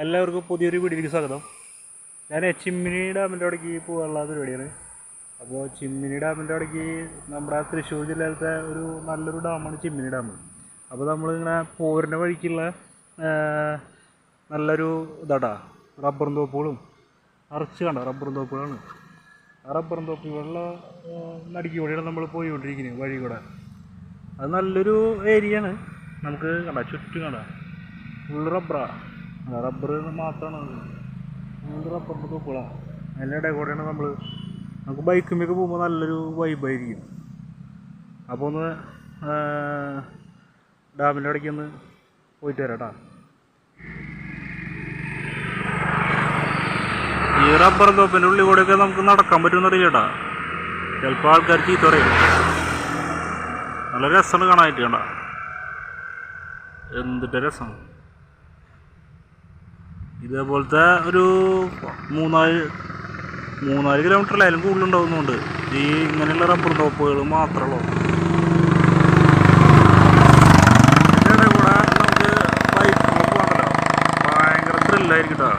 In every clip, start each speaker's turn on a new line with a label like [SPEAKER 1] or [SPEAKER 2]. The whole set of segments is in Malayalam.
[SPEAKER 1] എല്ലാവർക്കും പുതിയൊരു വീഡിയോയിലേക്ക് സ്വാഗതം. ഞാൻ ചിമ്മിനി ഡാമിൻ്റെ അവിടേക്ക് പോകാനുള്ള പരിപാടിയാണ്. അപ്പോൾ ചിമ്മിനി ഡാമിൻ്റെ അവിടേക്ക് നമ്മുടെ തൃശ്ശൂർ ജില്ലയിലത്തെ ഒരു നല്ലൊരു ഡാമാണ് ചിമ്മിനി ഡാം. അപ്പോൾ നമ്മളിങ്ങനെ പോരുന്ന വഴിക്കുള്ള നല്ലൊരു ഇതാടാ റബ്ബറും തോപ്പുകളും അറച്ച് കണ്ട റബ്ബറും തോപ്പുകളാണ്. ആ റബ്ബറും തോപ്പുകളിലെ നടുക്കി കൂടെയാണ് നമ്മൾ പോയിക്കൊണ്ടിരിക്കുന്നത് വഴി കൂടെ. അത് നല്ലൊരു ഏരിയയാണ്. നമുക്ക് കണ്ട ചുറ്റും കണ്ട ഫുൾ റബ്ബറാണ്. റബ്ബർ മാത്രമാണ് ഫുൾ റബ്ബറിൻ്റെ തോപ്പുകളാണ്. അതിൻ്റെ ഇടയിൽ കൂടെയാണ് നമുക്ക് ബൈക്കുമൊക്കെ പോകുമ്പോൾ നല്ലൊരു വൈബായിരിക്കും. അപ്പോൾ ഒന്ന് ഡാമിൻ്റെ ഇടയ്ക്ക് ഒന്ന് പോയിട്ട് വരാം കേട്ടോ. ഈ റബ്ബർ തോപ്പിൻ്റെ ഉള്ളിൽ കൂടെയൊക്കെ നമുക്ക് നടക്കാൻ പറ്റുമെന്ന് അറിയാം കേട്ടോ. ചിലപ്പോൾ ആൾക്കാർ ചീത്ത പറയും. നല്ല രസമാണ് കാണാനായിട്ട് കണ്ട, എന്തിൻ്റെ രസം. ഇതേപോലത്തെ ഒരു മൂന്നാല് കിലോമീറ്ററിലായാലും കൂടുതലുണ്ടാവുന്നുണ്ട് ഈ ഇങ്ങനെയുള്ള റബ്ബർ തോപ്പുകൾ മാത്രമേ ഉള്ളൂ. ഇതിൻ്റെ കൂടെ നമുക്ക് ബൈക്കിൽ പോകണ്ടല്ലോ, ഭയങ്കര ത്രില്ലായിരിക്കും കേട്ടോ.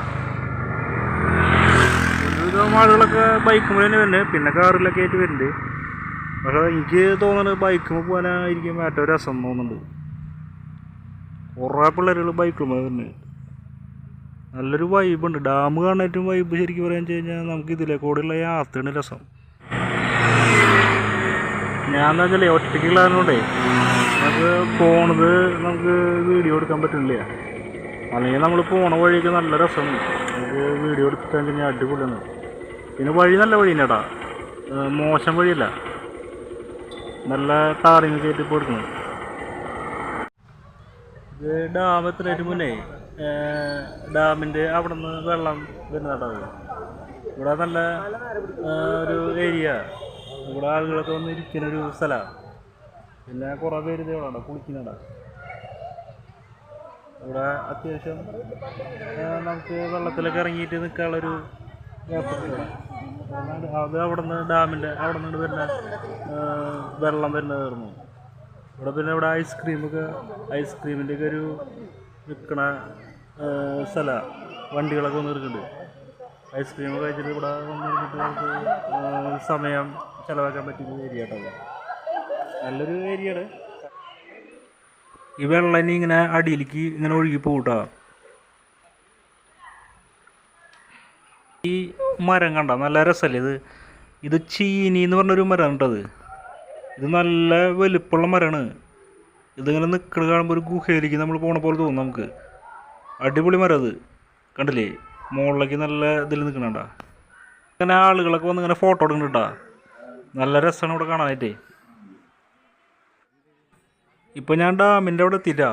[SPEAKER 1] ഒരുവിധം ആളുകളൊക്കെ ബൈക്കുമ്പോൾ തന്നെ വരുന്നത്, പിന്നെ കാറിലൊക്കെ ആയിട്ട് വരുന്നുണ്ട്. പക്ഷേ എനിക്ക് തോന്നുന്നത് ബൈക്കുമ്പോൾ പോകാനായിരിക്കും ഏറ്റവും രസം തോന്നുന്നുണ്ട്. കുറേ പിള്ളേരുകൾ ബൈക്കുമ്പോൾ വരുന്നത്. നല്ലൊരു വൈബുണ്ട്. ഡാം കാണാനായിട്ടും വൈബ് ശരിക്കും പറയാന്ന് വെച്ച് കഴിഞ്ഞാൽ നമുക്ക് ഇതിലെ കൂടെയുള്ള യാത്രയാണ് രസം. ഞാൻ എന്താ വെച്ചാൽ ഒറ്റയ്ക്കുള്ളതുകൊണ്ടേ നമുക്ക് പോണത് നമുക്ക് വീഡിയോ എടുക്കാൻ പറ്റുന്നില്ല. അല്ലെങ്കിൽ നമ്മൾ പോണ വഴിയൊക്കെ നല്ല രസം, നമുക്ക് വീഡിയോ എടുക്കാൻ കഴിഞ്ഞാൽ അടിപൊളിയാണ്. പിന്നെ വഴി നല്ല വഴി തന്നെയാടാ, മോശം വഴിയല്ല, നല്ല ടാറിങ് കയറ്റി ഇപ്പോൾ എടുക്കുന്നത്. ഇത് ഡാം എത്രയായിട്ട് മുന്നേ ഡാമിൻ്റെ അവിടെ നിന്ന് വെള്ളം വരുന്നതാട്ടത്. ഇവിടെ നല്ല ഒരു ഏരിയ, ഇവിടെ ആളുകളൊക്കെ വന്ന് ഇരിക്കുന്നൊരു സ്ഥലമാണ്. പിന്നെ കുറേ പേര് ഇത് ഇവിടെ കുളിക്കുന്നുണ്ട്. ഇവിടെ അത്യാവശ്യം നമുക്ക് വെള്ളത്തിലൊക്കെ ഇറങ്ങിയിട്ട് നിൽക്കാനുള്ളൊരു അത് അവിടെ നിന്ന് ഡാമിൻ്റെ അവിടെ നിന്ന് വരുന്ന വെള്ളം വരുന്നതായിരുന്നു. ഇവിടെ പിന്നെ ഇവിടെ ഐസ്ക്രീമിൻ്റെ ഒക്കെ ഒരു വിൽക്കണ സ്ഥലമാണ്. വണ്ടികളൊക്കെ വന്ന് നിൽക്കുന്നുണ്ട്. ഐസ്ക്രീമൊക്കെ കഴിച്ചിട്ട് ഇവിടെ വന്ന് നിന്നിട്ട് നമുക്ക് സമയം ചിലവാക്കാൻ പറ്റുന്ന ഏരിയ കേട്ടോ. നല്ലൊരു ഏരിയയാണ്. ഈ വെള്ളം ഇനി ഇങ്ങനെ അടിയിലേക്ക് ഇങ്ങനെ ഒഴുകി പോകട്ടോ. ഈ മരം കണ്ട നല്ല രസമല്ലേ ഇത് ചീനി എന്ന് പറഞ്ഞൊരു മരമാണ് കേട്ടത്. ഇത് നല്ല വലുപ്പമുള്ള മരമാണ്. ഇതിങ്ങനെ നിൽക്കുന്നത് കാണുമ്പോൾ ഒരു ഗുഹയിലേക്ക് നമ്മൾ പോണ പോലെ തോന്നും നമുക്ക്. അടിപൊളി മരം അത് കണ്ടില്ലേ, മുകളിലേക്ക് നല്ല ഇതിൽ നിൽക്കണണ്ട. അങ്ങനെ ആളുകളൊക്കെ വന്ന് ഇങ്ങനെ ഫോട്ടോ എടുക്കുന്നുണ്ടാ. നല്ല രസമാണ് ഇവിടെ കാണാനായിട്ടേ. ഇപ്പം ഞാൻ ഡാമിൻ്റെ അവിടെ എത്തിയിട്ടാ.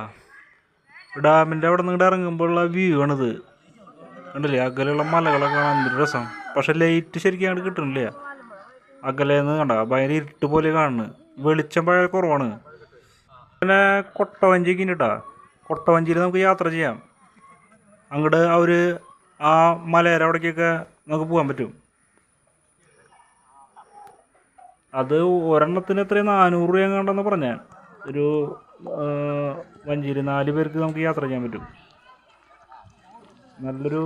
[SPEAKER 1] ഡാമിൻ്റെ അവിടെ നിന്ന് ഇറങ്ങുമ്പോഴുള്ള വ്യൂ ആണിത് കണ്ടില്ലേ. അകലെയുള്ള മലകളൊക്കെ കാണാൻ എന്തൊരു രസം. പക്ഷെ ലൈറ്റ് ശരിക്കും അങ്ങോട്ട് കിട്ടണില്ല. അകലേന്ന് കണ്ട ഭയങ്കര ഇരുട്ട് പോലെ കാണുന്നത്, വെളിച്ചം ഭയങ്കര കുറവാണ്. പിന്നെ കൊട്ടവഞ്ചിയൊക്കെ ഉണ്ട് കേട്ടോ. കൊട്ടവഞ്ചിയിൽ നമുക്ക് യാത്ര ചെയ്യാം. അങ്ങോട്ട് ആ മലയുടെ അവിടേക്കൊക്കെ നമുക്ക് പോകാൻ പറ്റും. അത് ഒരെണ്ണത്തിന് എത്രയും 400 രൂപ എങ്ങാണ്ടെന്ന് പറഞ്ഞാൽ ഒരു വഞ്ചിയിൽ 4 പേർക്ക് നമുക്ക് യാത്ര ചെയ്യാൻ പറ്റും. നല്ലൊരു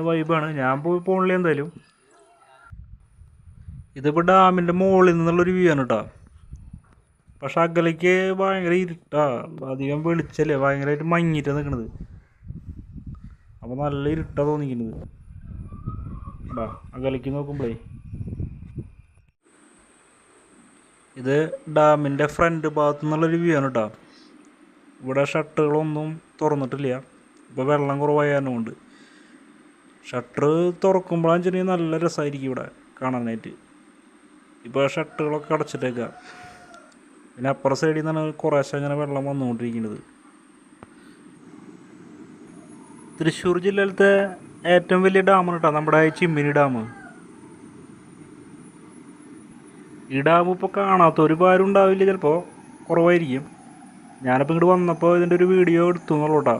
[SPEAKER 1] വൈബാണ്. ഞാൻ പോകണില്ല എന്തായാലും. ഇതിപ്പോൾ ഡാമിൻ്റെ മുകളിൽ നിന്നുള്ളൊരു വ്യൂ ആണ് കേട്ടോ. പക്ഷെ അകലേക്ക് ഭയങ്കര ഇരുട്ടാ, അധികം വെളിച്ചല്ലേ, ഭയങ്കരമായിട്ട് മങ്ങിയിട്ടാണ് നിൽക്കണത്. അപ്പോൾ നല്ല ഇരുട്ടാ തോന്നിക്കുന്നത് കേട്ടോ അകലേക്ക് നോക്കുമ്പോഴേ. ഇത് ഡാമിൻ്റെ ഫ്രണ്ട് ഭാഗത്തു നിന്നുള്ളൊരു വ്യൂ ആണ് കേട്ടോ. ഇവിടെ ഷട്ടറുകളൊന്നും തുറന്നിട്ടില്ല, ഇപ്പോൾ വെള്ളം കുറവായതുകൊണ്ട്. ഷട്ടർ തുറക്കുമ്പോഴാന്ന് വെച്ചിട്ടുണ്ടെങ്കിൽ നല്ല രസമായിരിക്കും ഇവിടെ കാണാനായിട്ട്. ഇപ്പോൾ ഷട്ടറുകളൊക്കെ അടച്ചിട്ടേക്കാം. പിന്നെ അപ്പുറ സൈഡിൽ നിന്നാണ് കുറേശ്ശെ അങ്ങനെ വെള്ളം വന്നുകൊണ്ടിരിക്കുന്നത്. തൃശ്ശൂർ ജില്ലയിലത്തെ ഏറ്റവും വലിയ ഡാമാണ് കേട്ടോ നമ്മുടെ ചിമ്മിനി ഡാം. ഈ ഡാം ഇപ്പോൾ കാണാത്ത ഒരുപാട് ഉണ്ടാവില്ല, ചിലപ്പോൾ കുറവായിരിക്കും. ഞാനിപ്പോൾ ഇങ്ങോട്ട് വന്നപ്പോൾ ഇതിൻ്റെ ഒരു വീഡിയോ എടുത്തു എന്നുള്ളൂ കേട്ടോ.